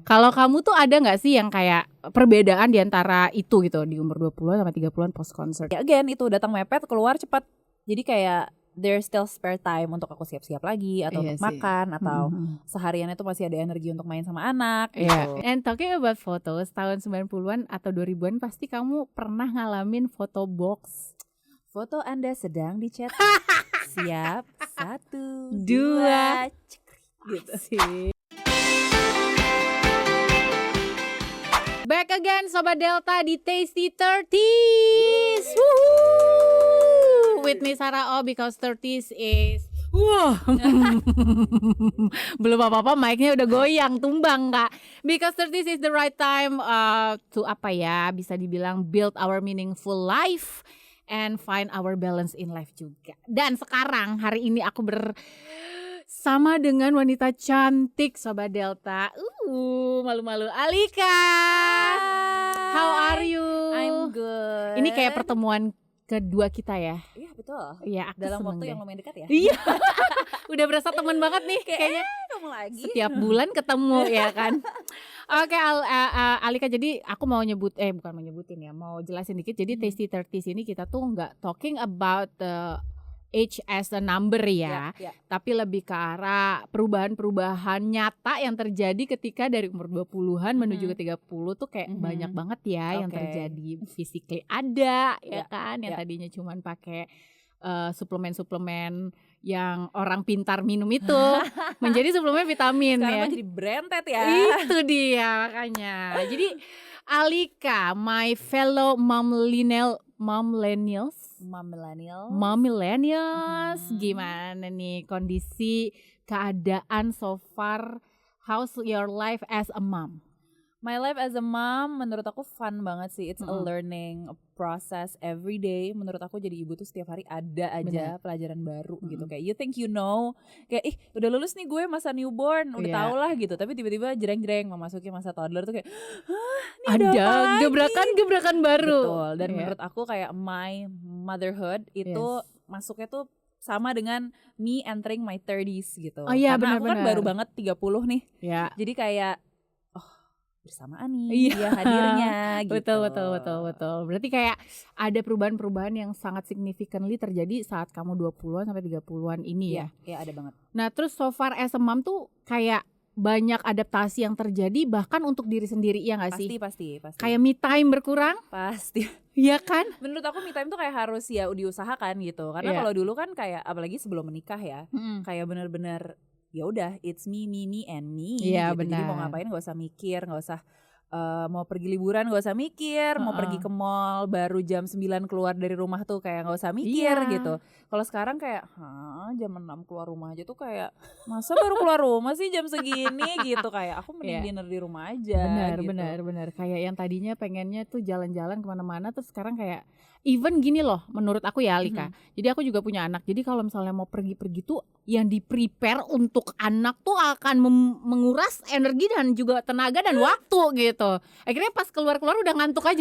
Kalau kamu tuh ada nggak sih yang kayak perbedaan di antara itu gitu di umur 20-an sama 30-an post concert? Ya again itu datang mepet keluar cepat. Jadi kayak there's still spare time untuk aku siap-siap lagi atau Iya untuk sih. makan atau sehariannya tuh masih ada energi untuk main sama anak Iya. gitu. And talking about photos tahun 90-an atau 2000-an pasti kamu pernah ngalamin foto box. Foto Anda sedang dicetak. Siap 1, 2, 2 gitu sih. Back again Sobat Delta di Tasty 30s. Woohoo! With me Sarah O because 30s is wah. Belum apa-apa mic-nya udah goyang, tumbang Kak. Because 30s is the right time to apa ya, bisa dibilang build our meaningful life and find our balance in life juga. Dan sekarang hari ini aku bersama dengan wanita cantik Sobat Delta. Malu-malu Alika. How are you? I'm good. Ini kayak pertemuan kedua kita ya. Iya betul. Iya, aku dalam seneng waktu deh. yang lumayan dekat ya. Iya. Udah berasa teman banget nih kayaknya. Kamu lagi. Setiap bulan ketemu ya kan. Oke, Alika, jadi aku mau bukan mau nyebutin ya, mau jelasin dikit. Jadi Tasty 30s ini kita tuh nggak talking about the age as a number ya, tapi lebih ke arah perubahan-perubahan nyata yang terjadi ketika dari umur 20-an menuju ke 30 tuh kayak banyak banget ya yang terjadi. Physically ada ya kan, yang tadinya cuman pakai suplemen-suplemen yang orang pintar minum itu menjadi suplemen vitamin. Sekarang ya. jadi branded ya. Itu dia makanya. Jadi Alika, my fellow millennials, gimana nih kondisi keadaan so far? How's your life as a mom? My life as a mom menurut aku fun banget sih. It's a learning process every day. Menurut aku jadi ibu tuh setiap hari ada aja pelajaran baru gitu. Kayak you think you know, kayak udah lulus nih gue masa newborn, udah tau lah gitu. Tapi tiba-tiba jereng-jereng memasuki masa toddler tuh kayak ini ada gebrakan baru. Betul. Dan menurut aku kayak my motherhood itu masuknya tuh sama dengan me entering my 30s gitu. Oh iya, karena aku kan benar-benar baru banget 30 nih. Ya. Jadi kayak bersamaan nih dia hadirnya gitu. Betul. Berarti kayak ada perubahan-perubahan yang sangat significantly terjadi saat kamu 20-an sampai 30-an ini ya. Iya, ada banget. Nah, terus so far as a mom tuh kayak banyak adaptasi yang terjadi bahkan untuk diri sendiri, ya gak sih? Pasti. Kayak me time berkurang? Pasti. Iya kan? Menurut aku me time tuh kayak harus ya diusahakan gitu. Karena kalau dulu kan kayak apalagi sebelum menikah ya, kayak bener-bener ya udah it's me and me gitu. Jadi mau ngapain nggak usah mikir, nggak usah mau pergi liburan nggak usah mikir, mau pergi ke mall baru jam 9 keluar dari rumah tuh kayak nggak usah mikir gitu. Kalau sekarang kayak jam 6 keluar rumah aja tuh kayak masa baru keluar rumah sih jam segini gitu, kayak aku mending dinner di rumah aja. Benar kayak yang tadinya pengennya tuh jalan-jalan kemana-mana terus sekarang kayak even gini loh menurut aku ya Alika. Jadi aku juga punya anak. Jadi kalau misalnya mau pergi-pergi tuh yang di prepare untuk anak tuh akan menguras energi dan juga tenaga dan waktu gitu. Akhirnya pas keluar-keluar udah ngantuk aja.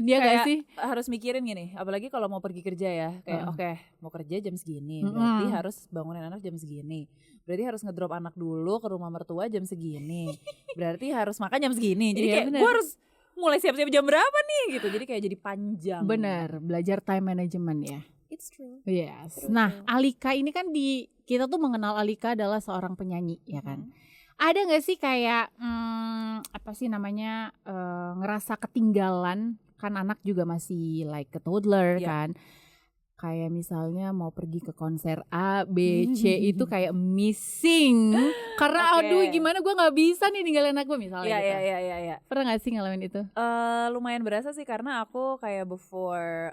Dia kayak gak sih? Harus mikirin gini, apalagi kalau mau pergi kerja ya. Kayak oke, mau kerja jam segini, berarti harus bangunin anak jam segini. Berarti harus ngedrop anak dulu ke rumah mertua jam segini. Berarti harus makan jam segini. Jadi kayak gue harus mulai siap-siap jam berapa nih gitu. Jadi kayak jadi panjang. Bener, belajar time management ya. It's true. Yes. Nah, Alika ini kan kita tuh mengenal Alika adalah seorang penyanyi, ya kan? Ada nggak sih kayak apa sih namanya ngerasa ketinggalan? Kan anak juga masih like a toddler kan? Kayak misalnya mau pergi ke konser A, B, C itu kayak missing karena aduh gimana gue nggak bisa nih ninggalin anak gue misalnya. Iya. Pernah nggak sih ngalamin itu? Lumayan berasa sih karena aku kayak before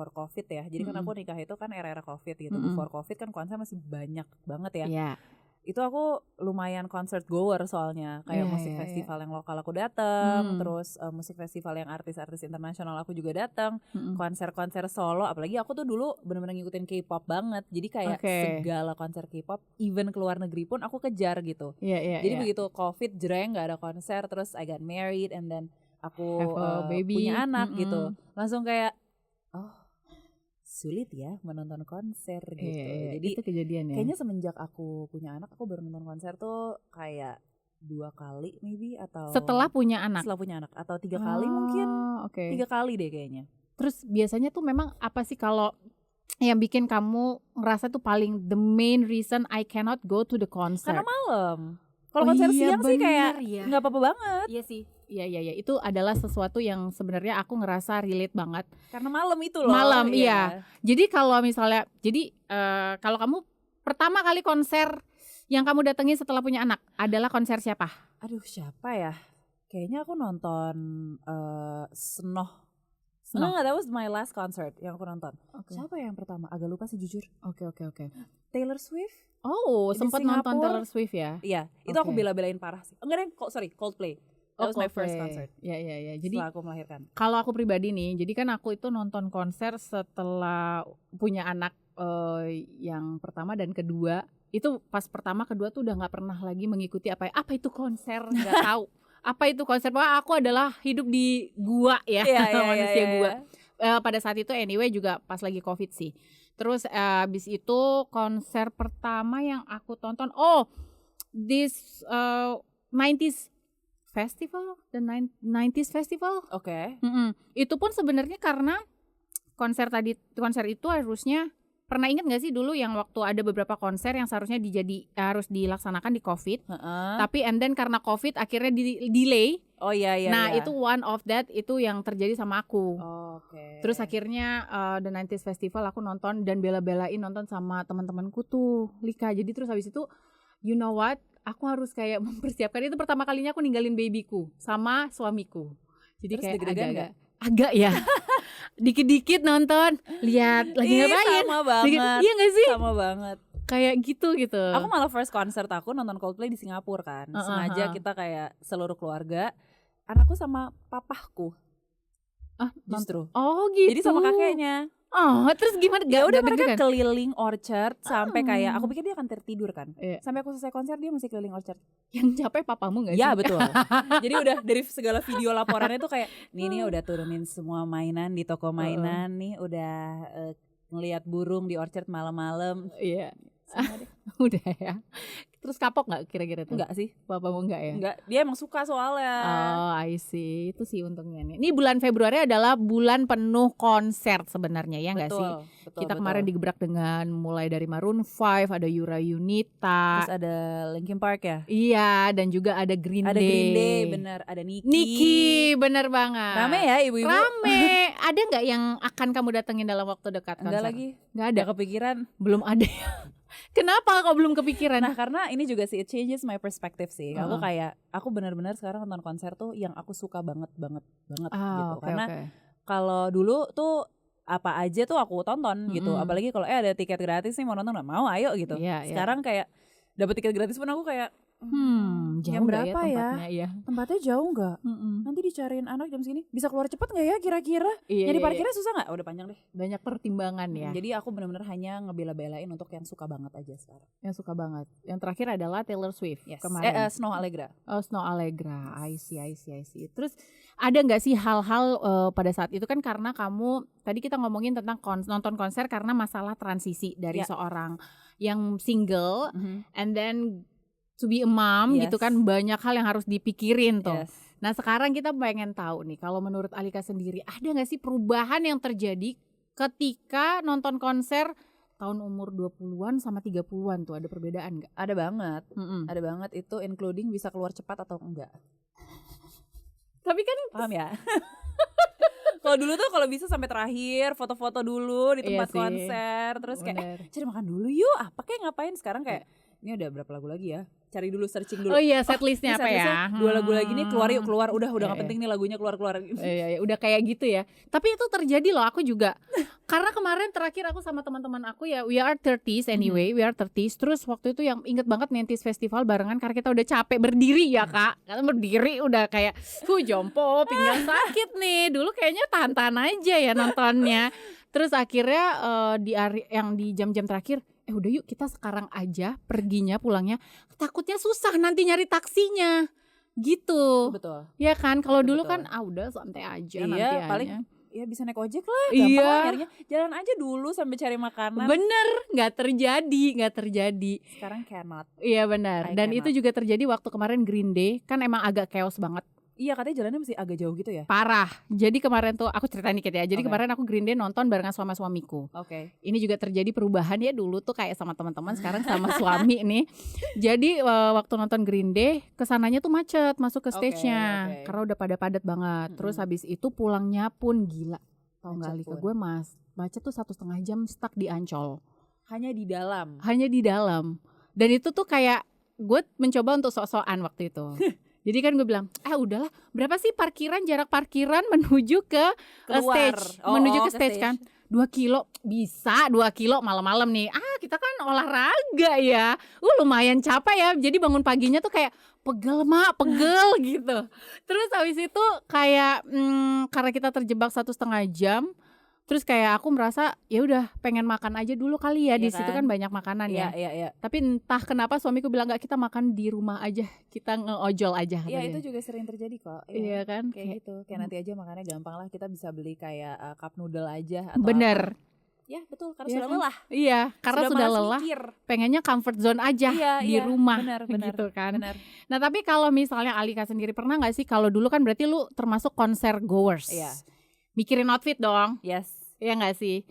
COVID ya. Jadi kan aku nikah itu kan era-era COVID gitu. Before COVID kan konser masih banyak banget ya. Itu aku lumayan concert goer soalnya kayak musik festival yang lokal aku datang, terus musik festival yang artis-artis internasional aku juga datang, konser-konser solo, apalagi aku tuh dulu benar-benar ngikutin K-pop banget, jadi kayak segala konser K-pop, even ke luar negeri pun aku kejar gitu. Jadi begitu COVID jreng nggak ada konser, terus I got married and then aku punya anak gitu, langsung kayak sulit ya menonton konser gitu. Jadi itu kejadian ya. Kayaknya semenjak aku punya anak aku baru nonton konser tuh kayak 2 kali maybe atau setelah punya anak atau 3 kali mungkin. 3 kali deh kayaknya. Terus biasanya tuh memang apa sih kalau yang bikin kamu ngerasa tuh paling the main reason I cannot go to the concert? Karena malam. Kalau konser siang sih kayak nggak apa-apa banget. Iya sih. Iya. Itu adalah sesuatu yang sebenarnya aku ngerasa relate banget. Karena malam itu loh. Malam, iya. Jadi kalau misalnya, kalau kamu pertama kali konser yang kamu datangi setelah punya anak adalah konser siapa? Aduh, siapa ya? Kayaknya aku nonton Snoh. That was my last concert yang aku nonton. Siapa yang pertama? Agak lupa sih jujur. Oke. Taylor Swift. Oh, sempat nonton Taylor Swift ya? Iya, itu aku bela-belain parah sih. Enggak deh, Coldplay. That was my first concert. Iya. Jadi setelah aku melahirkan. Kalau aku pribadi nih, jadi kan aku itu nonton konser setelah punya anak yang pertama dan kedua. Itu pas pertama kedua tuh udah nggak pernah lagi mengikuti apa itu konser, nggak tahu. Apa itu konser? Pokoknya aku adalah hidup di gua ya, manusia gua. Pada saat itu anyway juga pas lagi COVID sih. Terus abis itu konser pertama yang aku tonton, this 90s Festival, the 90s Festival. Oke. Itu pun sebenarnya karena konser itu harusnya, pernah ingat nggak sih dulu yang waktu ada beberapa konser yang seharusnya harus dilaksanakan di COVID, tapi and then karena COVID akhirnya delay. Oh iya. Nah itu one of that itu yang terjadi sama aku. Oke. Terus akhirnya the 90s Festival aku nonton dan bela-belain nonton sama teman-temanku tuh, Lika. Jadi terus habis itu, you know what? Aku harus kayak mempersiapkan, itu pertama kalinya aku ninggalin babyku sama suamiku. Jadi terus kayak agak ya. Dikit-dikit nonton, lihat lagi ngapain. Sama banget. Iya gak sih? Sama banget. Kayak gitu. Aku malah first concert aku nonton Coldplay di Singapura kan. Sengaja kita kayak seluruh keluarga, anakku sama papahku. Justru. Oh gitu. Jadi sama kakeknya. Terus gimana? Ya udah mereka keliling orchard sampai kayak aku pikir dia akan tertidur kan. Sampai aku selesai konser dia masih keliling orchard. Yang capek papamu gak sih? Ya betul. Jadi udah dari segala video laporannya tuh kayak nih udah turunin semua mainan di toko mainan nih, udah ngelihat burung di orchard malam-malam. Iya. Udah ya. Terus kapok gak kira-kira tuh? Enggak sih. Papamu enggak ya? Enggak, dia emang suka soalnya. Oh I see. Itu sih untungnya nih. Ini bulan Februari adalah bulan penuh konser sebenarnya ya gak sih? Betul, kita kemarin digebrak dengan mulai dari Maroon 5, ada Yura Yunita, terus ada Linkin Park ya? Iya, dan juga ada Green Day. Ada Green Day, bener. Ada Nicki, bener banget. Rame ya ibu-ibu? Rame. Ada gak yang akan kamu datengin dalam waktu dekat konser? Enggak lagi. Gak ada? Gak kepikiran. Belum ada. Kenapa kok belum kepikiran? Nah karena ini juga sih, it changes my perspective sih. Aku benar-benar sekarang nonton konser tuh yang aku suka banget gitu. Karena kalau dulu tuh apa aja tuh aku tonton gitu. Apalagi kalau ada tiket gratis nih mau nonton, mau ayo gitu. Sekarang kayak dapet tiket gratis pun aku kayak jam berapa ya? Tempatnya jauh nggak? Nanti dicariin anak jam segini bisa keluar cepet nggak ya kira-kira? Jadi parkirnya susah nggak? Udah panjang deh. Banyak pertimbangan ya. Jadi aku benar-benar hanya ngebela-belain untuk yang suka banget aja sekarang. Yang suka banget. Yang terakhir adalah Taylor Swift kemarin. Snow Allegra. Oh Snow Allegra. I see. Terus ada nggak sih hal-hal pada saat itu kan karena kamu tadi kita ngomongin tentang nonton konser karena masalah transisi dari seorang yang single and then to be a mom gitu kan, banyak hal yang harus dipikirin tuh. Nah sekarang kita pengen tahu nih, kalau menurut Alika sendiri ada gak sih perubahan yang terjadi ketika nonton konser tahun umur 20-an sama 30-an tuh, ada perbedaan gak? Ada banget, ada banget itu including bisa keluar cepat atau enggak. Tapi kan paham ya? Kalau dulu tuh kalau bisa sampai terakhir foto-foto dulu di tempat konser, terus kayak cari makan dulu yuk, apa kayak ngapain. Sekarang kayak ini udah berapa lagu lagi ya? Cari dulu, searching dulu. Oh iya, setlistnya apa ya? 2 lagu lagi nih, keluar udah gak penting nih lagunya keluar. Iya, udah kayak gitu ya. Tapi itu terjadi loh, aku juga. Karena kemarin terakhir aku sama teman-teman aku ya, we are 30s anyway, we are 30s. Terus waktu itu yang inget banget 90s Festival barengan karena kita udah capek berdiri ya Kak. Karena berdiri udah kayak, jompo, pinggang sakit nih. Dulu kayaknya tahan-tahan aja ya nontonnya. Terus akhirnya di jam-jam terakhir, udah yuk kita sekarang aja perginya pulangnya, takutnya susah nanti nyari taksinya gitu. Betul. Ya kan, kalau dulu kan udah santai aja nanti paling ya bisa naik ojek lah, gampang lah nyarinya. Jalan aja dulu sampai cari makanan. Bener, nggak terjadi. Sekarang cannot. Iya benar. Dan itu juga terjadi waktu kemarin Green Day, kan emang agak chaos banget. Iya katanya jalannya masih agak jauh gitu ya. Parah. Jadi kemarin tuh aku ceritain dikit ya. Jadi kemarin aku Green Day nonton barengan sama suamiku. Ini juga terjadi perubahan ya, dulu tuh kayak sama teman-teman, sekarang sama suami nih. Jadi waktu nonton Green Day kesananya tuh macet masuk ke stage-nya karena udah pada padat banget. Terus habis itu pulangnya pun gila. Tahu nggak Alika, gue macet tuh 1,5 jam stuck di Ancol. Hanya di dalam. Dan itu tuh kayak gue mencoba untuk sok-sokan waktu itu. Jadi kan gue bilang, udahlah, berapa sih jarak parkiran menuju ke stage, menuju ke stage kan? 2 kilo, bisa 2 kilo malam-malam nih. Kita kan olahraga ya, lumayan capek ya. Jadi bangun paginya tuh kayak pegel gitu. Terus habis itu kayak karena kita terjebak 1,5 jam. Terus kayak aku merasa ya udah pengen makan aja dulu kali ya, di situ kan banyak makanan ya. Tapi entah kenapa suamiku bilang enggak, kita makan di rumah aja, kita ngeojol aja. Iya itu juga sering terjadi kok. Iya kan kayak gitu. Kayak nanti aja makannya gampang lah, kita bisa beli kayak cup noodle aja atau bener. Ya betul, karena sudah lelah. Iya, karena sudah lelah. Pengennya comfort zone aja di rumah. Benar, gitu kan. Benar. Nah tapi kalau misalnya Alika sendiri pernah nggak sih, kalau dulu kan berarti lu termasuk konser goers. Iya. Mikirin outfit dong. Yes. Iya gak sih?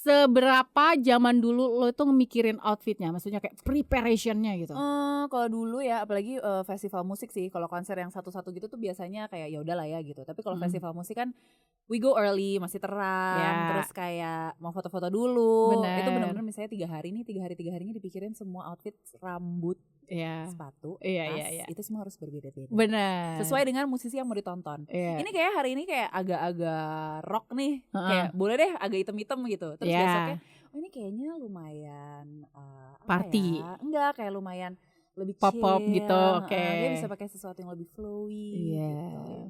Seberapa zaman dulu lo itu mikirin outfitnya? Maksudnya kayak preparationnya gitu. Kalau dulu ya, apalagi festival musik sih. Kalau konser yang satu-satu gitu tuh biasanya kayak ya udahlah ya gitu. Tapi kalau festival musik kan we go early, masih terang. Terus kayak mau foto-foto dulu. Itu benar-benar misalnya 3 hari nih, 3 harinya dipikirin semua outfit, rambut, sepatu, tas. Itu semua harus berbeda-beda. Benar. Sesuai dengan musisi yang mau ditonton. Ini kayak hari ini kayak agak-agak rock nih. Kayak boleh deh agak hitam-hitam gitu. Terus besoknya ini kayaknya lumayan party. Enggak, kayak lumayan lebih pop-pop gitu. Dia bisa pakai sesuatu yang lebih flowy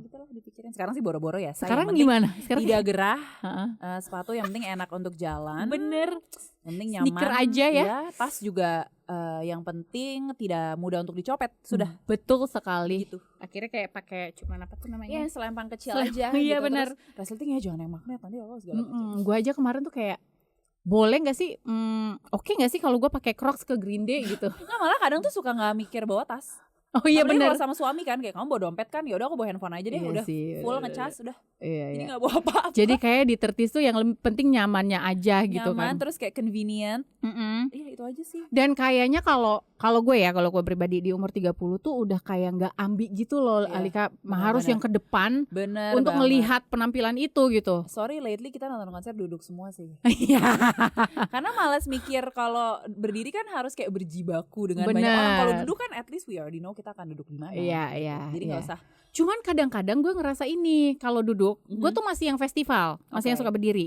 gitu lah dipikirin. Sekarang sih boro-boro ya. Sekarang gimana? Sekarang tidak gerah. Sepatu yang penting enak untuk jalan. Bener. Yang penting nyaman. Sneaker aja ya. Tas juga yang penting tidak mudah untuk dicopet. Sudah. Betul sekali gitu. Akhirnya kayak pakai cuman apa tuh namanya? Iya, selempang kecil aja. Iya gitu. benar. Resletingnya jangan yang magnet nanti segala macam. Gue aja kemarin tuh kayak boleh nggak sih, oke nggak sih kalau gue pakai Crocs ke Green Day gitu? Nggak, malah kadang tuh suka nggak mikir bawa tas. Oh iya benar. Kalau sama suami kan kayak kamu bawa dompet kan, ya udah aku bawa handphone aja deh, udah sih, full ngecas udah. Jadi nggak bawa apa-apa. Jadi kayak di 30s tuh yang lebih penting nyamannya aja gitu kan. Nyaman terus kayak convenient. Iya itu aja sih. Dan kayaknya kalau gue pribadi di umur 30 tuh udah kayak nggak ambi gitu loh, Alika. Harus yang ke depan untuk melihat penampilan itu gitu. Sorry, lately kita nonton konser duduk semua sih. Iya. Karena malas mikir kalau berdiri kan harus kayak berjibaku dengan banyak orang. Kalau duduk kan at least we already know kita akan duduk di mana. Iya. Jadi nggak usah. Cuman kadang-kadang gue ngerasa ini kalau duduk, gue tuh masih yang festival, masih yang suka berdiri.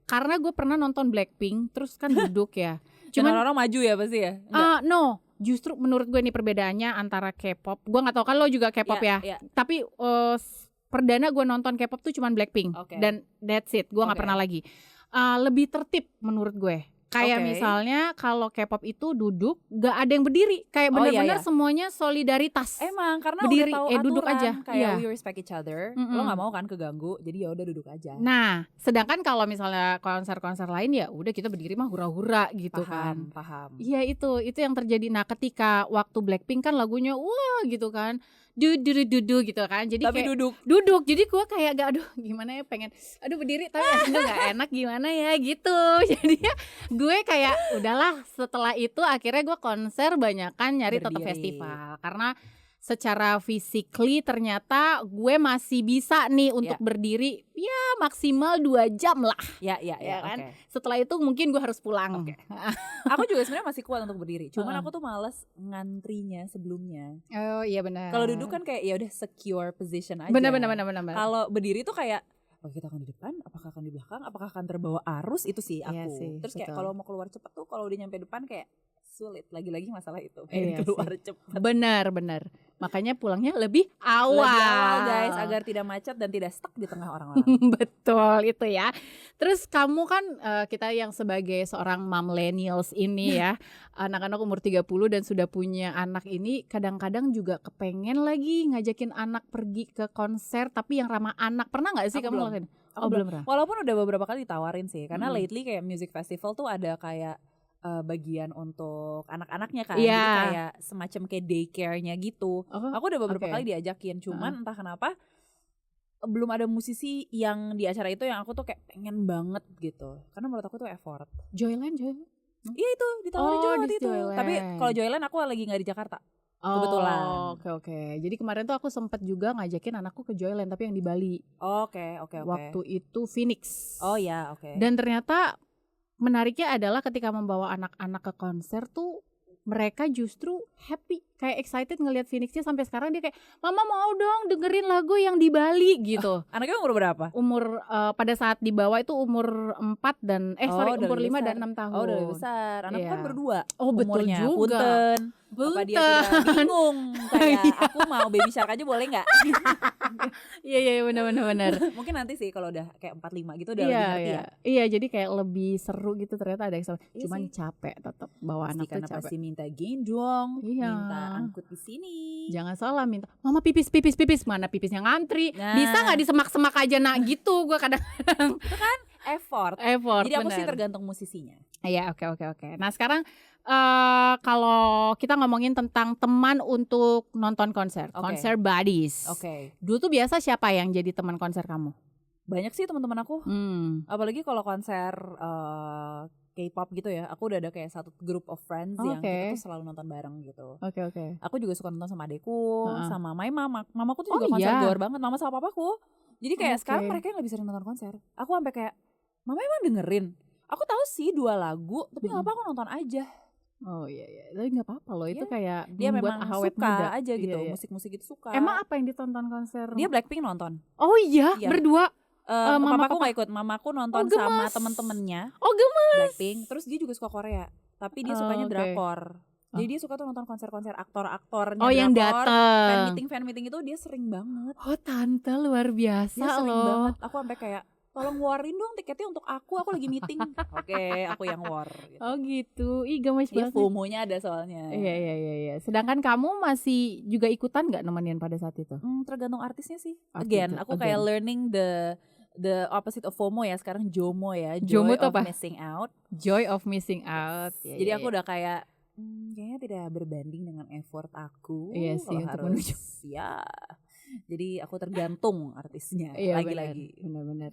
Karena gue pernah nonton Blackpink, terus kan duduk ya. Cuman orang maju ya pasti ya? No, justru menurut gue ini perbedaannya antara K-pop. Gue nggak tahu kan lo juga K-pop ya. Tapi perdana gue nonton K-pop tuh cuman Blackpink dan that's it. Gue nggak pernah lagi. Lebih tertib menurut gue. Kayak misalnya kalau K-pop itu duduk, gak ada yang berdiri. Kayak benar-benar semuanya solidaritas. Emang karena berdiri, udah tahu aturan, duduk aja. Kayak we respect each other. Lo gak mau kan keganggu, jadi ya udah duduk aja. Nah, sedangkan kalau misalnya konser-konser lain ya udah kita berdiri mah hura-hura gitu kan. Paham. Iya itu yang terjadi. Nah, ketika waktu Blackpink kan lagunya wah gitu kan. Dudu gitu kan. Jadi tapi kayak duduk. Jadi gue kayak gimana ya, pengen berdiri tapi gak enak gimana ya gitu. Jadi ya gue kayak udahlah, setelah itu akhirnya gue konser banyakan nyari tetap festival. Karena secara physically ternyata gue masih bisa nih untuk berdiri ya maksimal 2 jam lah. Ya kan. Setelah itu mungkin gue harus pulang. Aku juga sebenarnya masih kuat untuk berdiri. Cuman aku tuh males ngantrinya sebelumnya. Oh iya benar. Kalau duduk kan kayak ya udah secure position aja. Benar. Kalau berdiri tuh kayak apakah kita akan di depan, apakah akan di belakang, apakah akan terbawa arus, itu sih aku. Terus kayak kalau mau keluar cepet tuh kalau udah nyampe depan kayak sulit. Lagi-lagi masalah itu, pengen keluar cepat. Benar. Makanya pulangnya lebih awal. Lebih awal guys, agar tidak macet dan tidak stuck di tengah orang-orang. Betul itu ya. Terus kamu kan kita yang sebagai seorang millennials ini ya, anak-anak umur 30 dan sudah punya anak ini, kadang-kadang juga kepengen lagi ngajakin anak pergi ke konser tapi yang ramah anak. Pernah nggak sih kamu ngelakuin? Belum pernah. Walaupun udah beberapa kali ditawarin sih, karena lately kayak music festival tuh ada kayak bagian untuk anak-anaknya kan, jadi kayak semacam kayak daycare-nya gitu. Aku udah beberapa kali diajakin, cuman entah kenapa belum ada musisi yang di acara itu yang aku tuh kayak pengen banget gitu, karena menurut aku tuh effort. Joyland? Iya itu ditawarin juga waktu itu. Tapi kalau Joyland aku lagi nggak di Jakarta. Kebetulan. Oke. Jadi kemarin tuh aku sempat juga ngajakin anakku ke Joyland tapi yang di Bali. Oke. Waktu itu Phoenix. Oh ya, oke. Dan ternyata menariknya adalah ketika membawa anak-anak ke konser tuh mereka justru happy, kayak excited ngelihat Phoenixnya. Sampai sekarang dia kayak, mama mau dong dengerin lagu yang di Bali gitu. Anaknya umur berapa? Umur pada saat dibawa itu umur 4 dan umur 5 dan 6 tahun. Oh udah besar. Anakku kan berdua. Oh betul umurnya. juga. Apa dia tidak bingung kayak aku mau baby shark aja boleh nggak? Iya benar. Mungkin nanti sih kalau udah kayak 45 gitu udah lebih ngerti ya. Iya jadi kayak lebih seru gitu, ternyata ada yang cuman capek tetap bawa anak tuh capek. Pasti minta gendong, minta angkut di sini. Jangan salah minta, mama pipis, mana pipisnya ngantri. Bisa nggak di semak-semak aja nak gitu, gue kadang-kadang. Itu kan effort. Jadi aku sih tergantung musisinya. Iya oke. Nah sekarang kalau kita ngomongin tentang teman untuk nonton konser, konser buddies. Dulu tuh biasa siapa yang jadi teman konser kamu? Banyak sih teman-teman aku. Apalagi kalau konser K-pop gitu ya. Aku udah ada kayak satu group of friends yang kita tuh selalu nonton bareng gitu. Oke. Aku juga suka nonton sama adekku, sama my mama. Mamaku tuh juga konser goer banget, mama sama papaku. Jadi kayak sekarang mereka yang lebih sering nonton konser. Aku sampai kayak, mama emang dengerin? Aku tahu sih 2 lagu, tapi nggak apa aku nonton aja. Oh iya, tapi nggak apa-apa loh, itu kayak dia memang awet suka muda aja gitu, musik-musik itu suka. Emang apa yang ditonton konser? Dia Blackpink nonton. Oh iya, berdua. Mamaku nggak ikut, mamaku nonton sama temen-temennya. Oh gemes. Blackpink, terus dia juga suka Korea, tapi dia sukanya drakor. Jadi dia suka tuh nonton konser-konser aktor-aktornya. Yang datang. Fan meeting itu dia sering banget. Oh tante luar biasa dia sering loh. Banget. Aku sampai kayak, tolong warin dong tiketnya untuk aku lagi meeting. Oke, aku yang war gitu. Oh gitu. Ih gemes banget. FOMO-nya ada soalnya. Iya. Sedangkan kamu masih juga ikutan gak nemenin pada saat itu? Tergantung artisnya sih. Aku kayak learning the opposite of FOMO ya. Sekarang JOMO ya. Joy of missing out. Joy of missing out. Jadi aku udah kayak kayaknya tidak berbanding dengan effort aku. Iya sih, untuk menuju. Ya. Jadi aku tergantung artisnya. Lagi-lagi. Benar.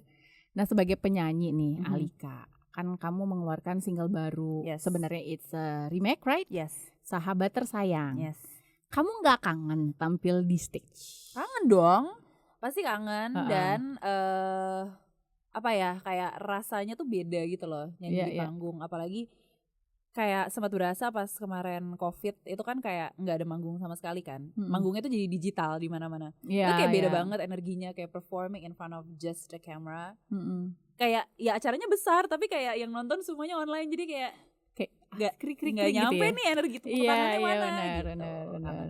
Nah sebagai penyanyi nih Alika, kan kamu mengeluarkan single baru. Sebenarnya it's a remake, right? Yes. Sahabat Tersayang. Yes. Kamu nggak kangen tampil di stage? Kangen dong, pasti kangen. Dan apa ya, kayak rasanya tuh beda gitu loh nyanyi di panggung. Apalagi kayak sempat berasa pas kemarin COVID itu kan kayak nggak ada manggung sama sekali kan. Manggungnya tuh jadi digital di mana-mana. Itu kayak beda banget energinya, kayak performing in front of just the camera. Kayak ya acaranya besar tapi kayak yang nonton semuanya online, jadi kayak nggak nyampe gitu ya? Nih energi tepuk tangannya mana. Benar.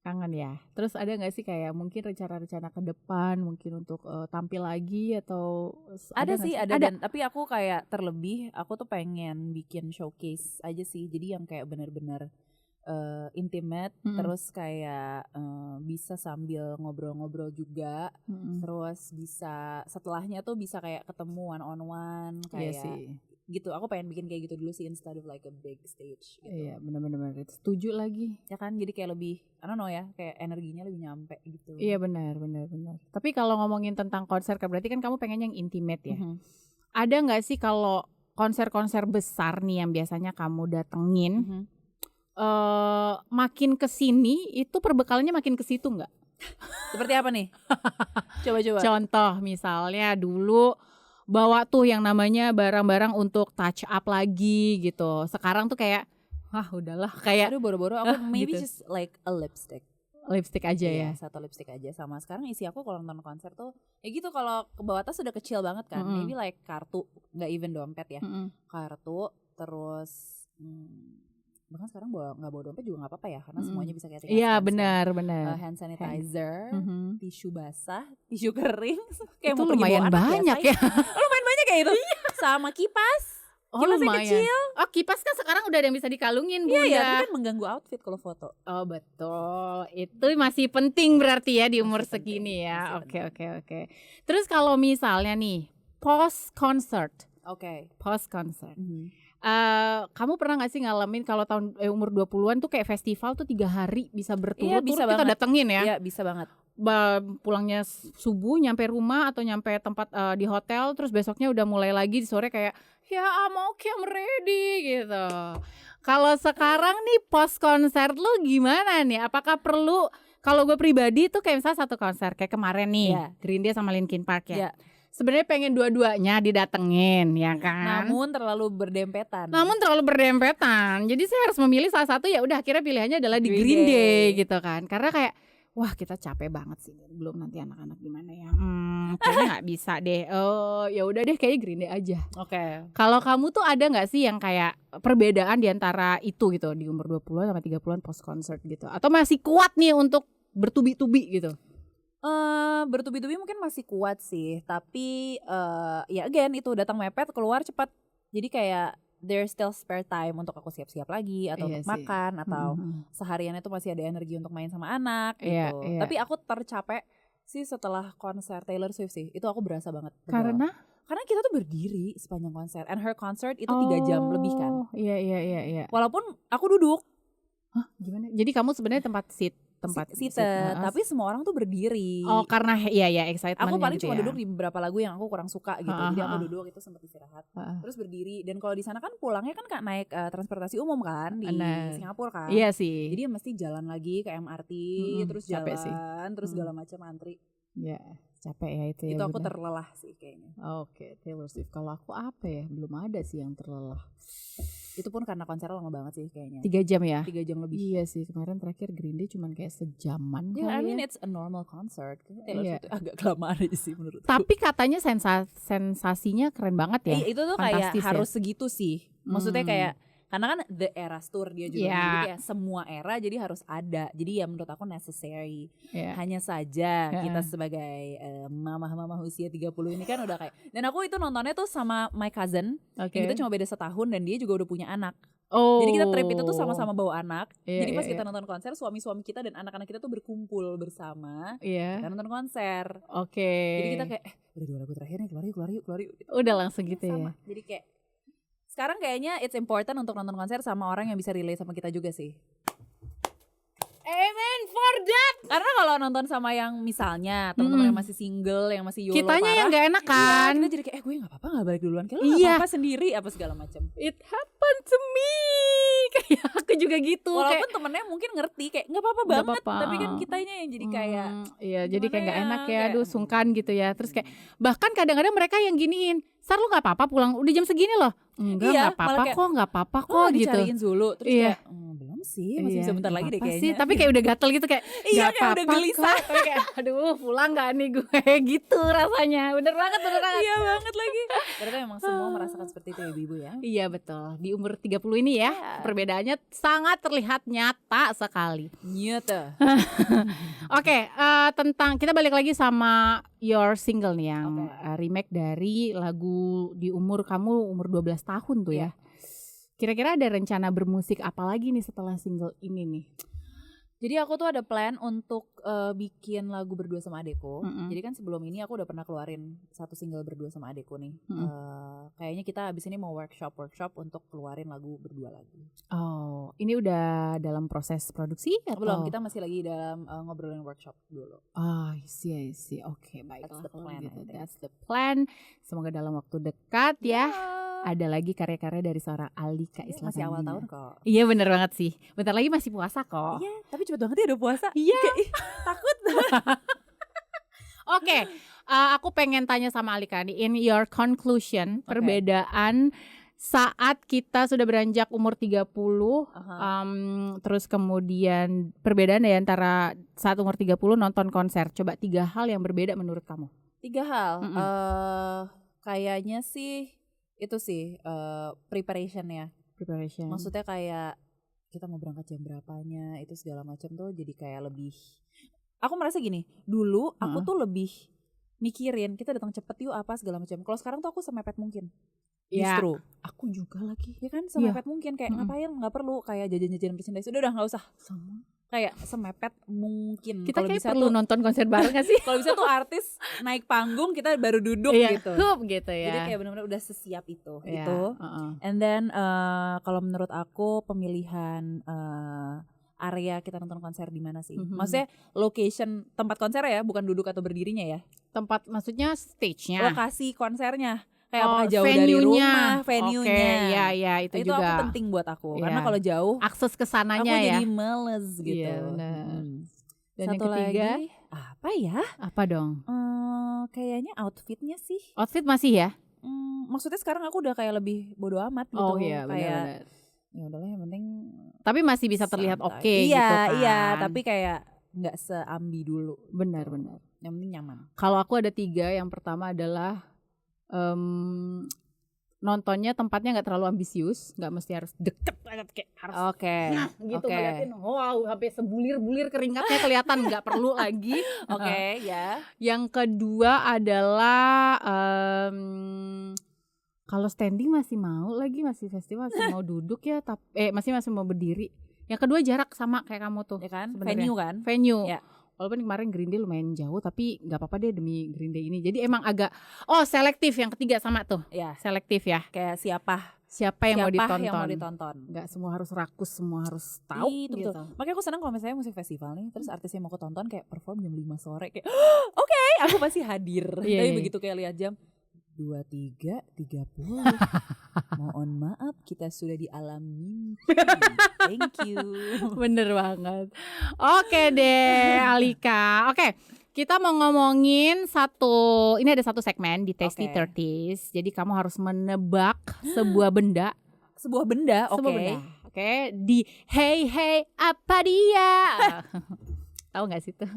Kangen ya. Terus ada nggak sih kayak mungkin rencana-rencana ke depan mungkin untuk tampil lagi atau ada sih. Dan tapi aku kayak terlebih aku tuh pengen bikin showcase aja sih. Jadi yang kayak benar-benar intimate, terus kayak bisa sambil ngobrol-ngobrol juga, terus bisa setelahnya tuh bisa kayak ketemu one on one kayak gitu. Aku pengen bikin kayak gitu dulu sih instead of like a big stage gitu. Iya benar-benar setuju lagi ya kan, jadi kayak lebih I don't know ya, kayak energinya lebih nyampe gitu. Iya benar. Tapi kalau ngomongin tentang konser berarti kan kamu pengen yang intimate ya. Ada nggak sih kalau konser-konser besar nih yang biasanya kamu datengin, makin kesini itu perbekalannya makin ke situ nggak? Seperti apa nih? Coba. Contoh misalnya dulu bawa tuh yang namanya barang-barang untuk touch up lagi gitu. Sekarang tuh kayak udahlah kayak aduh boro-boro aku maybe gitu. Just like a lipstick aja ya. Satu lipstick aja. Sama sekarang isi aku kalau nonton konser tuh ya gitu, kalau ke bawah tas udah kecil banget kan. Maybe like kartu, nggak even dompet ya. Kartu, terus bahkan sekarang nggak bawa dompet juga nggak apa-apa ya, karena semuanya bisa kayak Iya benar. hand sanitizer, tisu basah, tisu kering, kayak itu mau pergi lumayan bawa anak banyak biasa ya. Lumayan banyak kayak itu, sama kipas. Kipasnya kecil. Oh kipas kan sekarang udah ada yang bisa dikalungin Bunda. Iya, tapi kan mengganggu outfit kalau foto. Oh betul, itu masih penting berarti ya di umur Masih segini penting, ya. masih Oke. Terus kalau misalnya nih post concert, post concert, kamu pernah gak sih ngalamin kalau tahun umur 20-an tuh kayak festival tuh 3 hari bisa berturut-turut bisa kita banget. datengin ya? Iya bisa banget. Pulangnya subuh nyampe rumah atau nyampe tempat di hotel, terus besoknya udah mulai lagi di sore kayak ya I'm ready gitu. Kalau sekarang nih post konser lu gimana nih? Apakah perlu, kalau gue pribadi tuh kayak misalnya satu konser kayak kemarin nih Green Day sama Linkin Park ya. Sebenarnya pengen dua-duanya didatengin ya kan. Namun terlalu berdempetan. Jadi saya harus memilih salah satu, ya udah akhirnya pilihannya adalah di Green Day gitu kan. Karena kayak wah kita capek banget sih, belum nanti anak-anak gimana ya. Kayaknya nggak bisa deh. Oh ya udah deh kayaknya Green Day aja. Kalau kamu tuh ada nggak sih yang kayak perbedaan di antara itu gitu di umur 20-an sama 30-an post concert gitu? Atau masih kuat nih untuk bertubi-tubi gitu? Bertubi-tubi mungkin masih kuat sih, tapi ya again itu datang mepet keluar cepat, jadi kayak there's still spare time untuk aku siap-siap lagi atau untuk makan atau seharian itu masih ada energi untuk main sama anak gitu. Tapi aku tercapek sih setelah konser Taylor Swift sih, itu aku berasa banget. Karena kita tuh berdiri sepanjang konser, and her concert itu 3 jam lebih kan. Iya. Walaupun aku duduk. Hah, gimana? Jadi kamu sebenarnya tempat seated, tapi semua orang tuh berdiri. Oh, karena ya excitement. Aku paling gitu cuma ya. duduk di beberapa lagu yang aku kurang suka gitu. Jadi aku duduk itu sempat istirahat. Terus berdiri, dan kalau di sana kan pulangnya kan naik transportasi umum kan di Singapura kan. Iya sih. Jadi mesti jalan lagi ke MRT, terus jalan, terus segala macam antri. Ya, capek ya itu ya. Itu aku terlelah sih kayaknya. Oke, Taylor Swift. Kalau aku apa ya? Belum ada sih yang terlelah. Itu pun karena konsernya lama banget sih kayaknya. 3 jam ya? 3 jam lebih. Iya sih, kemarin terakhir Green Day cuman kayak sejaman I mean it's a normal concert. Taylor Swift agak kelamaan aja sih menurutku. Tapi katanya sensasinya keren banget ya. Itu tuh kayak harus segitu sih. Maksudnya kayak karena kan the Eras Tour dia juga jadi kayak semua era jadi harus ada. Jadi ya menurut aku necessary. Hanya saja kita sebagai mama-mama usia 30 ini kan udah kayak, dan aku itu nontonnya tuh sama my cousin. Yang kita cuma beda setahun dan dia juga udah punya anak. Jadi kita trip itu tuh sama-sama bawa anak. Jadi pas kita nonton konser, suami-suami kita dan anak-anak kita tuh berkumpul bersama. Kita nonton konser. Jadi kita kayak udah 2 lagu terakhir nih, keluar yuk. Gitu. Udah langsung gitu sama. ya. Jadi kayak sekarang kayaknya it's important untuk nonton konser sama orang yang bisa relate sama kita juga sih. Amen for that. Karena kalau nonton sama yang misalnya teman-teman yang masih single, yang masih YOLO kitanya parah, yang gak enak kan. Kita jadi kayak gue gak apa-apa gak balik duluan, kayak lo gak apa-apa sendiri apa segala macam. It happened to me. Kayak aku juga gitu. Walaupun temennya mungkin ngerti kayak gak apa-apa banget, tapi kan kitanya yang jadi kayak jadi kayak gak enak ya, aduh sungkan gitu ya. Terus kayak bahkan kadang-kadang mereka yang giniin, Sar lu gak apa-apa pulang udah jam segini loh. Enggak gak apa-apa kok gitu. Dicariin Zulu terus kayak belum sih, masih bisa bentar lagi deh kayaknya sih, tapi kayak udah gatel gitu kayak iya kayak udah gelisah kok. Kayak aduh pulang gak nih gue gitu rasanya. Bener banget iya banget lagi. Ternyata memang semua merasakan seperti itu ya ibu ya. Iya betul, di umur 30 ini ya perbedaannya sangat terlihat nyata sekali. Nyata. Oke, tentang kita balik lagi sama your single nih yang remake dari lagu di umur kamu umur 12 tahun tuh ya. Kira-kira ada rencana bermusik apa lagi nih setelah single ini nih? Jadi aku tuh ada plan untuk bikin lagu berdua sama adekku. Jadi kan sebelum ini aku udah pernah keluarin satu single berdua sama adekku nih. Kayaknya kita abis ini mau workshop untuk keluarin lagu berdua lagi. Oh, ini udah dalam proses produksi atau? Belum, kita masih lagi dalam ngobrolin workshop dulu. I see. Oke, baiklah. That's the plan. Semoga dalam waktu dekat ya. Ada lagi karya-karya dari seorang Alika Islam. Masih awal tahun kok. Iya bener banget sih. Bentar lagi masih puasa kok. Iya, tapi cepet banget ya udah puasa. Iya. Takut. Oke, aku pengen tanya sama Alika nih. In your conclusion, perbedaan saat kita sudah beranjak umur 30, terus kemudian perbedaan ya antara saat umur 30 nonton konser. Coba 3 hal yang berbeda menurut kamu. 3 hal? Kayaknya sih itu sih preparation ya. Maksudnya kayak kita mau berangkat jam berapanya, itu segala macam tuh jadi kayak lebih. Aku merasa gini, dulu aku tuh lebih mikirin kita datang cepet yuk apa segala macam. Kalau sekarang tuh aku semepet mungkin. Justru aku juga lagi ya kan semepet mungkin kayak ngapain nggak perlu kayak jajan-jajan merchandise udah nggak usah sama kayak semepet mungkin. Kita kalau kayak bisa perlu tuh, nonton konser bareng gak sih? kalau bisa tuh artis naik panggung kita baru duduk gitu. Gitu ya. Jadi kayak benar-benar udah sesiap itu gitu. And then kalau menurut aku pemilihan area kita nonton konser di mana sih? Maksudnya location tempat konser ya, bukan duduk atau berdirinya ya. Tempat maksudnya stage-nya. Lokasi konsernya. Kayak apakah jauh dari rumah, venue-nya. Iya, itu juga. Itu aku penting buat aku. Karena kalau jauh akses ke sananya aku ya. jadi males gitu. Iya, benar. Dan satu yang ketiga lagi apa ya? Apa dong? Kayaknya outfitnya sih. Outfit masih ya? Maksudnya sekarang aku udah kayak lebih bodo amat gitu. Oh iya, kayak ya udahlah yang penting. Tapi masih bisa terlihat oke gitu kan. Iya, tapi kayak nggak seambi dulu. Benar. Yang penting nyaman. Kalau aku ada 3, yang pertama adalah nontonnya tempatnya nggak terlalu ambisius, nggak mesti harus deket banget kayak harus gitu ngeliatin wow sampai sebulir-bulir keringatnya kelihatan, nggak perlu lagi. Ya. Yang kedua adalah kalau standing masih mau lagi, masih festival masih mau duduk ya, tapi masih mau berdiri. Yang kedua jarak sama kayak kamu tuh ya kan, sebenarnya. venue venue ya. Walaupun kemarin Green Day lumayan jauh, tapi nggak apa-apa deh demi Green Day ini. Jadi emang agak selektif. Yang ketiga sama tuh ya. Selektif ya, kayak siapa yang mau ditonton. Nggak semua harus rakus, semua harus tahu gitu. Makanya aku senang kalau misalnya musik festival nih, terus artis yang mau aku tonton kayak perform jam 5 sore kayak oke, aku pasti hadir. Tapi begitu kayak lihat jam 23.30 mohon maaf kita sudah di alam mimpi. Thank you. Bener banget. Oke deh Alika. Oke, kita mau ngomongin ini ada satu segmen di Tasty 30s. Jadi kamu harus menebak sebuah benda. Oke, di hey apa dia? Tahu nggak sih tuh?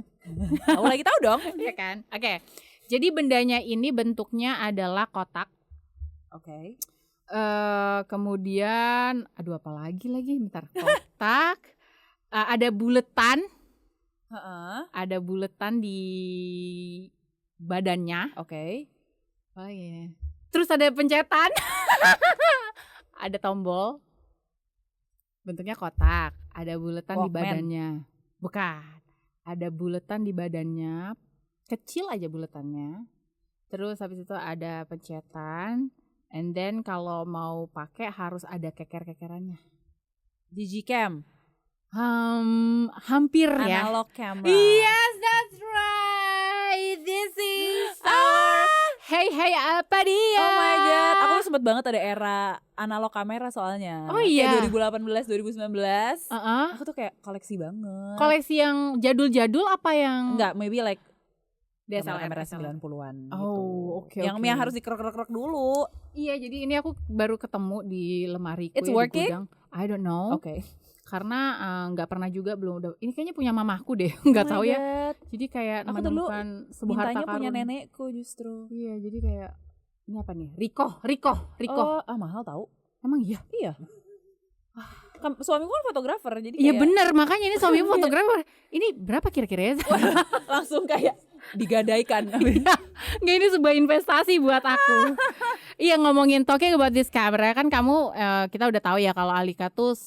Tahu dong. Iya kan? Oke. Jadi bendanya ini bentuknya adalah kotak. Oke. Kemudian apa lagi bentar. Kotak. Ada buletan. Ada buletan di badannya. Oke. Oh iya. Terus ada pencetan. Ada tombol. Bentuknya kotak. Ada buletan di badannya. Bukan. Ada buletan di badannya. Kecil aja buletannya. Terus habis itu ada pencetan. And then kalau mau pakai harus ada keker-kekerannya. Digicam. Hampir ya. Analog camera. Yes, that's right. This is our hey apa dia? Oh my god, aku sempet banget ada era analog kamera soalnya. Oh iya. Kayak 2018, 2019. Aku tuh kayak koleksi banget. Koleksi yang jadul-jadul apa yang? Enggak, maybe like DSLR kamera 90-an gitu. Oke. Yang harus dikerok-kerok dulu. Iya, jadi ini aku baru ketemu di lemariku. It's working? Di gudang. I don't know. Oke. Karena nggak pernah juga ini kayaknya punya mamahku deh, nggak tahu ya. Jadi kayak menemukan sebuah harta karun. Punya nenekku justru. Iya, jadi kayak ini apa nih? Riko. Oh, mahal tahu. Emang iya? Iya. Suamiku kan fotografer, jadi iya bener, makanya ini suamiku fotografer. Ini berapa kira-kira ya? Langsung kayak digadaikan. Nggak, ini sebuah investasi buat aku. Iya, ngomongin talking about this camera kan kamu kita udah tahu ya kalau Alika tuh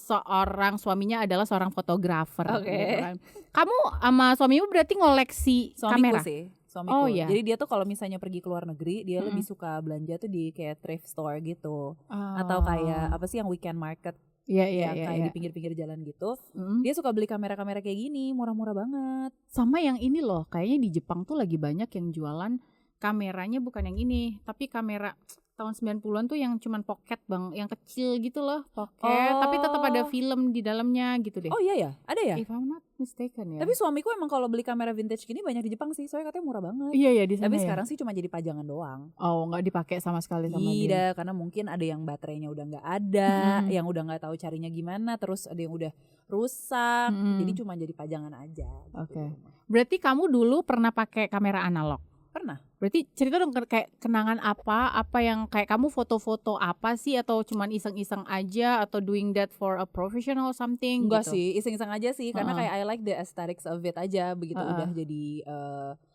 suaminya adalah seorang fotografer. Oke. Gitu kan. Kamu sama suamimu berarti ngoleksi kamera? Suamiku. Oh iya. Jadi dia tuh kalau misalnya pergi ke luar negeri, dia lebih suka belanja tuh di kayak thrift store gitu. Atau kayak apa sih yang weekend market. Iya. Kayak di pinggir-pinggir jalan gitu. Dia suka beli kamera-kamera kayak gini, murah-murah banget. Sama yang ini loh, kayaknya di Jepang tuh lagi banyak yang jualan kameranya bukan yang ini, tapi kamera tahun 90-an tuh yang cuman pocket bang, yang kecil gitu loh, pocket, tapi tetap ada film di dalamnya gitu deh. Oh iya ya, ada ya? If I'm not mistaken ya. Tapi suamiku emang kalau beli kamera vintage gini banyak di Jepang sih, soalnya katanya murah banget. Iya di sana. Tapi sekarang sih cuma jadi pajangan doang. Oh, nggak dipakai sama sekali sama dia. Iya, karena mungkin ada yang baterainya udah nggak ada, yang udah nggak tahu carinya gimana, terus ada yang udah rusak, jadi cuma jadi pajangan aja. Oke. Berarti kamu dulu pernah pakai kamera analog? Pernah. Berarti cerita dong kayak kenangan apa yang kayak kamu foto-foto apa sih, atau cuman iseng-iseng aja atau doing that for a professional or something? Enggak gitu? sih, iseng-iseng aja sih, karena kayak I like the aesthetics of it aja begitu udah jadi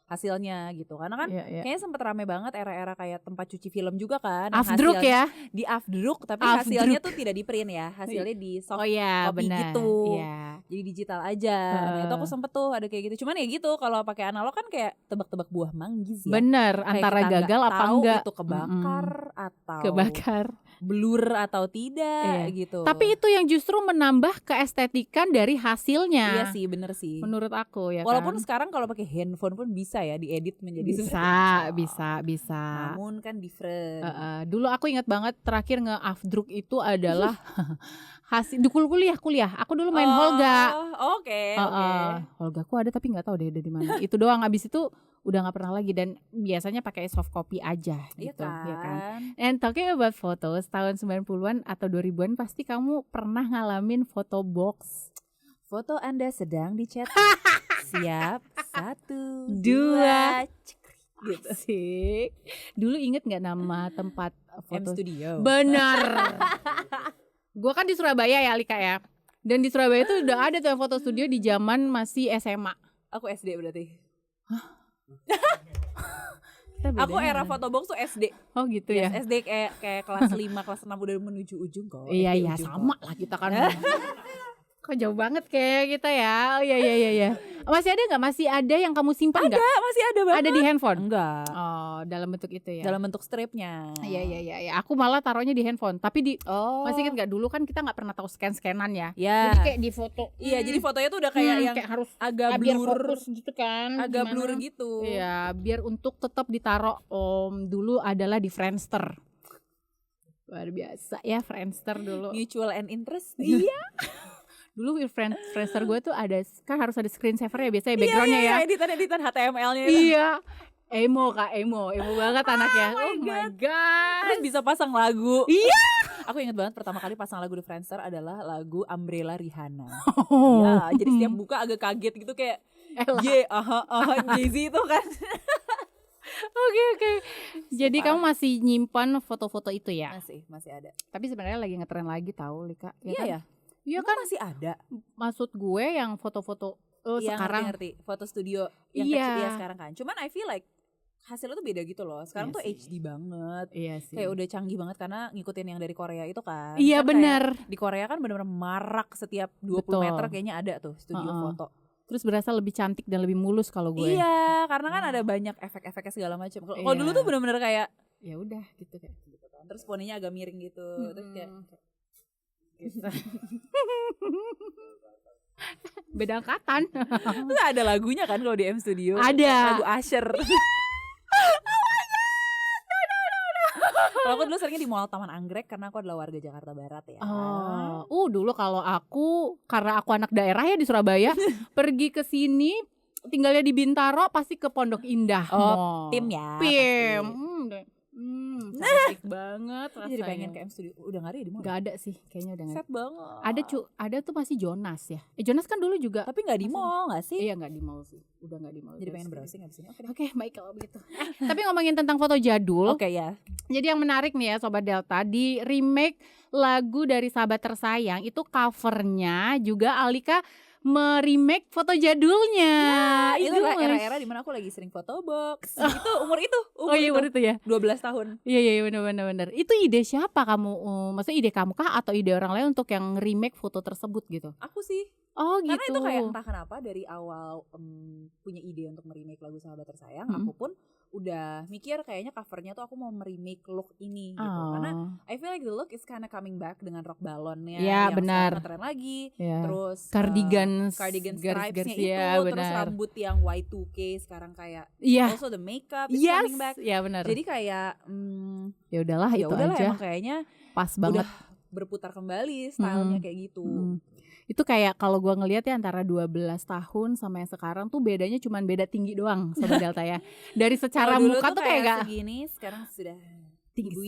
hasilnya gitu. Karena kan kayaknya sempet rame banget era-era kayak tempat cuci film juga kan. Afdruk ya? Di Afdruk, tapi hasilnya tuh tidak di print ya, hasilnya di soft copy gitu. Jadi digital aja. Nah itu aku sempet tuh ada kayak gitu. Cuman ya gitu, kalau pakai analog kan kayak tebak-tebak buah manggis ya. Bener, antara gagal apa enggak. Itu kebakar atau blur atau tidak gitu. Tapi itu yang justru menambah keestetikan dari hasilnya. Iya sih, bener sih. Menurut aku ya. Walaupun sekarang kalau pakai handphone pun bisa ya diedit menjadi bisa. Namun kan different. Dulu aku ingat banget terakhir nge-afdruk itu adalah hasil di kuliah. Aku dulu main Holga. Oke. Holga aku ada tapi nggak tahu deh ada di mana. Itu doang, abis itu udah nggak pernah lagi, dan biasanya pakai soft copy aja gitu, ya kan. And talking about photos, tahun 90-an atau 2000-an pasti kamu pernah ngalamin foto box. Foto Anda sedang dicetak. Siap, 1, 2, gitu sih. Dulu inget nggak nama tempat foto? M Studio. Benar. Gua kan di Surabaya ya, Alika ya. Dan di Surabaya tuh udah ada tuh foto studio di zaman masih SMA. Aku SD berarti. Hah? Aku era fotobox tuh SD. Oh gitu ya. SD kayak kelas 5, kelas 6 udah menuju ujung kok. Iya sama lah kita kan. Kok jauh banget kayak kita ya. Oh iya. Masih ada nggak? Masih ada yang kamu simpan nggak? Masih ada banget. Ada di handphone? Enggak. Oh, dalam bentuk itu ya. Dalam bentuk stripnya. Iya. Aku malah taruhnya di handphone. Tapi masih ingat nggak, dulu kan kita nggak pernah tahu scan-scanan ya. Iya. Jadi kayak di foto. Iya, jadi fotonya tuh udah kayak yang kayak harus agak blur gitu kan. Agak blur gitu. Iya, biar untuk tetap ditaruh. Dulu adalah di Friendster. Luar biasa ya Friendster dulu. Mutual and interest. Iya. Dulu Friendster gue tuh ada, kan harus ada screensaver ya biasanya backgroundnya ya. Iya, editan HTML-nya. Iya. Emo banget anaknya. Oh my god. Terus bisa pasang lagu. Iya. Aku ingat banget pertama kali pasang lagu di Friendster adalah lagu Umbrella Rihanna. Oh. Ya, jadi setiap buka agak kaget gitu kayak Jay-Z itu kan. Oke. Jadi kamu masih nyimpan foto-foto itu ya? Masih ada. Tapi sebenarnya lagi ngetren lagi tahu, Lika. Iya kan? ya. Iya kan masih ada. Maksud gue yang foto-foto sekarang ngerti. Foto studio yang kecil ya sekarang kan. Cuman I feel like hasilnya tuh beda gitu loh. Sekarang tuh HD banget. Iya sih. Kayak udah canggih banget karena ngikutin yang dari Korea itu kan. Iya kan benar. Di Korea kan benar-benar marak, setiap 20 meter kayaknya ada tuh studio foto. Terus berasa lebih cantik dan lebih mulus kalau gue. Iya, karena kan ada banyak efek-efeknya segala macam. Kalau dulu tuh benar-benar kayak ya udah gitu kan. Terus poninya agak miring gitu. Terus kayak gitu. Beda angkatan. Terus ada lagunya kan kalau di M Studio. Ada. Lagu Usher. Kalau aku dulu seringnya di Mall Taman Anggrek karena aku adalah warga Jakarta Barat ya. Dulu kalau aku, karena aku anak daerah ya di Surabaya, pergi ke sini tinggalnya di Bintaro pasti ke Pondok Indah. Tim ya. Cantik banget rasanya. Jadi pengen ke M Studio. Udah gak ada di Mall? Gak ada sih, kayaknya udah gak ada. Set banget. Ada tuh masih Jonas ya. Jonas kan dulu juga. Tapi gak di mall gak sih? Iya gak di mall sih. Udah gak di mall. Jadi pengen browsing abis ini. Oke, baik kalau begitu. Tapi ngomongin tentang foto jadul. Oke ya. Jadi yang menarik nih ya Sobat Delta, di remake lagu dari Sahabat Tersayang itu covernya juga Alika meremake foto jadulnya. Ya, itu era-era dimana aku lagi sering fotobox. Itu umur itu. Umur itu ya. 12 tahun. Iya benar. Itu ide siapa kamu? Maksudnya ide kamu kah atau ide orang lain untuk yang remake foto tersebut gitu? Aku sih. Oh gitu. Karena itu kayak entah kenapa dari awal punya ide untuk meremake lagu Sahabat Tersayang, aku pun udah mikir kayaknya covernya tuh aku mau meremake look ini gitu. Karena I feel like the look is kinda coming back dengan rok balonnya yang sekarang ngetren lagi. Terus cardigan stripes-nya itu, terus rambut yang Y2K sekarang kayak also the makeup is coming back. Iya benar. Jadi kayak ya udahlah itu aja. Emang kayaknya pas banget. Udah berputar kembali stylenya kayak gitu. Itu kayak kalau gue ngelihat ya antara 12 tahun sama yang sekarang tuh bedanya cuman beda tinggi doang Sobat Delta ya. Dari secara muka tuh kayak gak segini, sekarang sudah tinggi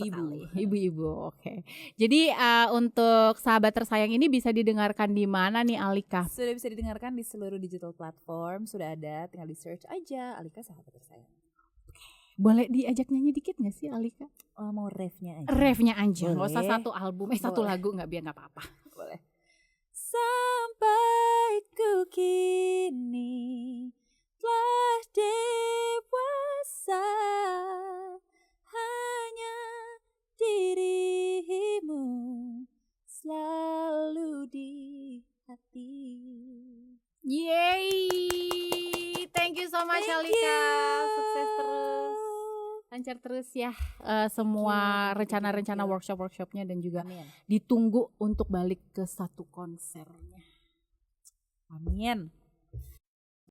ibu-ibu. Oke. Jadi untuk Sahabat Tersayang ini bisa didengarkan di mana nih Alika? Sudah bisa didengarkan di seluruh digital platform, sudah ada, tinggal di search aja Alika Sahabat Tersayang. Oke, Boleh diajak nyanyi dikit gak sih Alika? Mau refnya aja. Refnya aja, boleh. Gak usah satu album, satu lagu biar gak apa-apa. Boleh. Sampai ku kini telah dewasa, hanya dirimu selalu di hati. Yeay, thank you so much Alika, sukses terus, lancar terus ya semua rencana-rencana workshop-workshopnya dan juga ditunggu untuk balik ke satu konsernya. Amin.